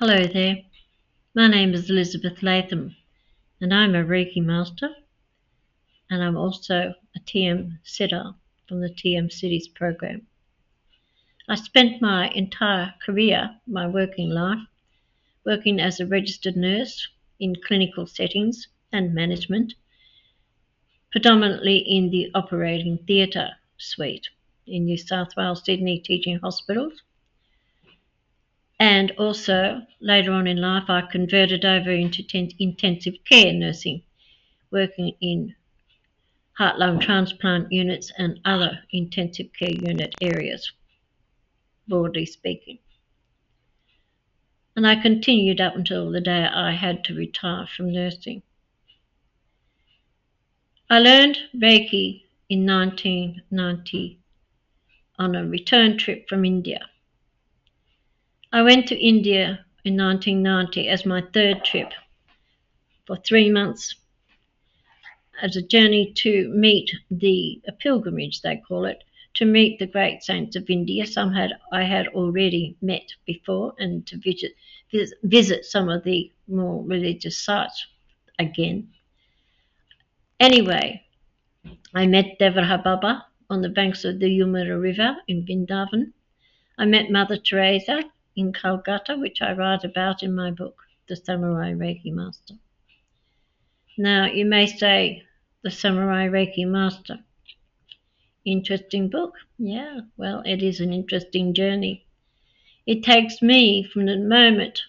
Hello there, my name is Elizabeth Latham and I'm a Reiki Master and I'm also a TM-Sidha from the TM-Sidha's program. I spent my entire career, my working life, working as a registered nurse in clinical settings and management, predominantly in the operating theatre suite in New South Wales, Sydney teaching hospitals. And also, later on in life, I converted over into intensive care nursing, working in heart-lung transplant units and other intensive care unit areas, broadly speaking. And I continued up until the day I had to retire from nursing. I learned Reiki in 1990 on a return trip from India. I went to India in 1990 as my third trip for 3 months as a journey to meet a pilgrimage, they call it, to meet the great saints of India. Some I had already met before, and to visit some of the more religious sites again. Anyway, I met Devaraja Baba on the banks of the Yamuna River in Vrindavan. I met Mother Teresa in Calcutta, which I write about in my book, The Samurai Reiki Master. Now, you may say, The Samurai Reiki Master. Interesting book. Yeah, well, it is an interesting journey. It takes me from the moment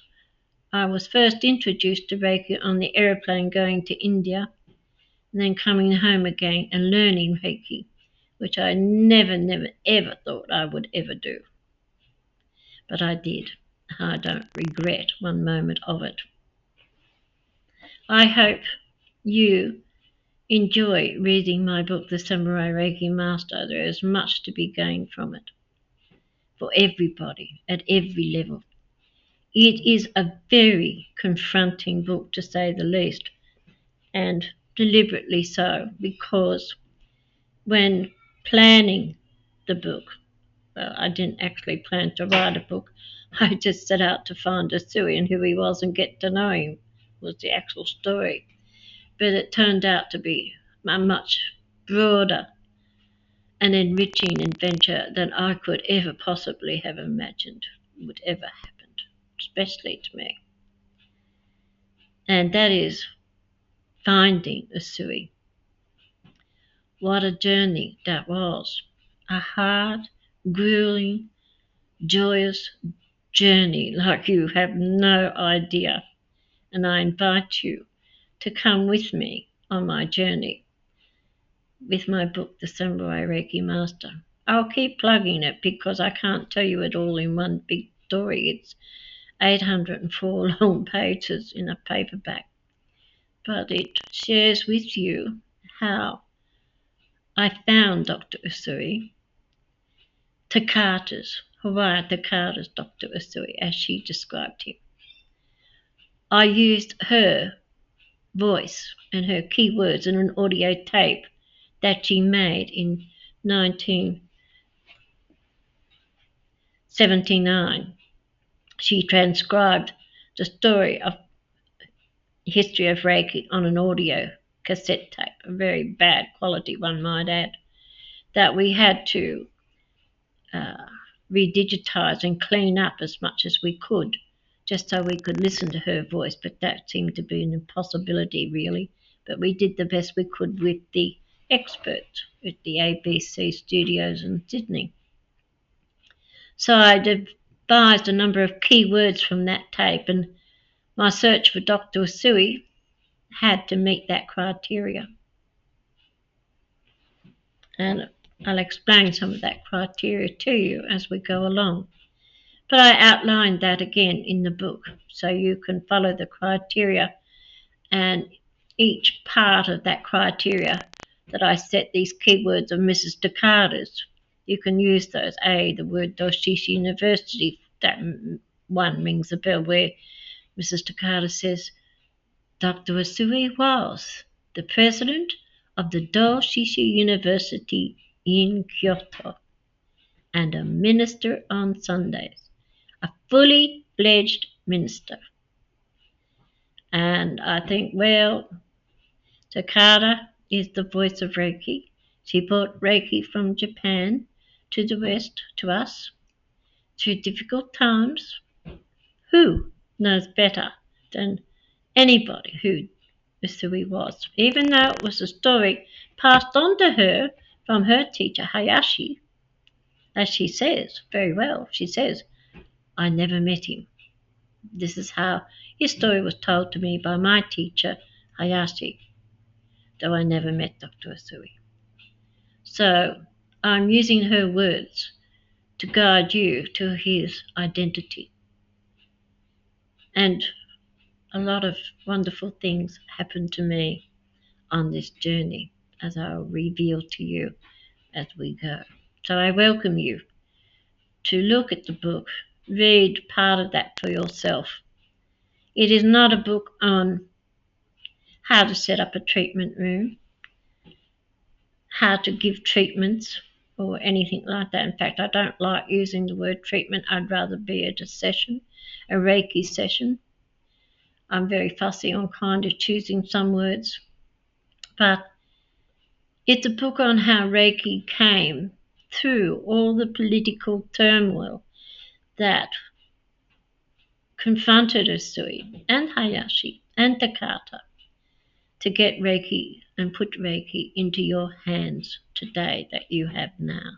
I was first introduced to Reiki on the aeroplane going to India, and then coming home again and learning Reiki, which I never, ever thought I would ever do. But I did. I don't regret one moment of it. I hope you enjoy reading my book, The Samurai Reiki Master. There is much to be gained from it for everybody at every level. It is a very confronting book, to say the least, and deliberately so, because when planning the book, well, I didn't actually plan to write a book. I just set out to find Usui and who he was and get to know him was the actual story. But it turned out to be a much broader and enriching adventure than I could ever possibly have imagined would ever happen, especially to me. And that is finding Usui. What a journey that was. A hard, grueling, joyous journey like you have no idea. And I invite you to come with me on my journey with my book, The Samurai Reiki Master. I'll keep plugging it because I can't tell you it all in one big story. It's 804 long pages in a paperback. But it shares with you how I found Dr. Usui, Hawayo Takata's Dr. Usui, as she described him. I used her voice and her keywords in an audio tape that she made in 1979. She transcribed the story of history of Reiki on an audio cassette tape, a very bad quality one might add, that we had to redigitize and clean up as much as we could, just so we could listen to her voice, but that seemed to be an impossibility really. But we did the best we could with the experts at the ABC studios in Sydney. So I devised a number of key words from that tape, and my search for Dr. Usui had to meet that criteria. And I'll explain some of that criteria to you as we go along. But I outlined that again in the book, so you can follow the criteria, and each part of that criteria that I set these keywords of Mrs Takata's, you can use those. The word Doshisha University, that one rings a bell, where Mrs Takata says, Dr Usui was the president of the Doshisha University in Kyoto and a minister on Sundays. A fully fledged minister. And I think, well, Takata is the voice of Reiki. She brought Reiki from Japan to the West, to us, through difficult times. Who knows better than anybody who Usui was? Even though it was a story passed on to her from her teacher Hayashi, as she says very well, she says, I never met him. This is how his story was told to me by my teacher Hayashi, though I never met Dr Usui. So I'm using her words to guide you to his identity. And a lot of wonderful things happened to me on this journey, as I'll reveal to you as we go. So I welcome you to look at the book, read part of that for yourself. It is not a book on how to set up a treatment room, how to give treatments, or anything like that. In fact, I don't like using the word treatment. I'd rather be at a session, a Reiki session. I'm very fussy on kind of choosing some words. But it's a book on how Reiki came through all the political turmoil that confronted Usui and Hayashi and Takata to get Reiki and put Reiki into your hands today that you have now.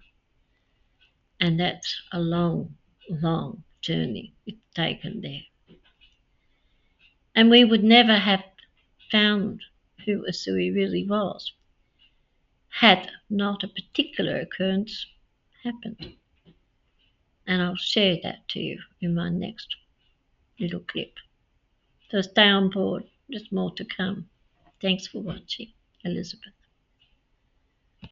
And that's a long, long journey it's taken there. And we would never have found who Usui really was had not a particular occurrence happened. And I'll share that to you in my next little clip. So stay on board, there's more to come. Thanks for watching, Elizabeth.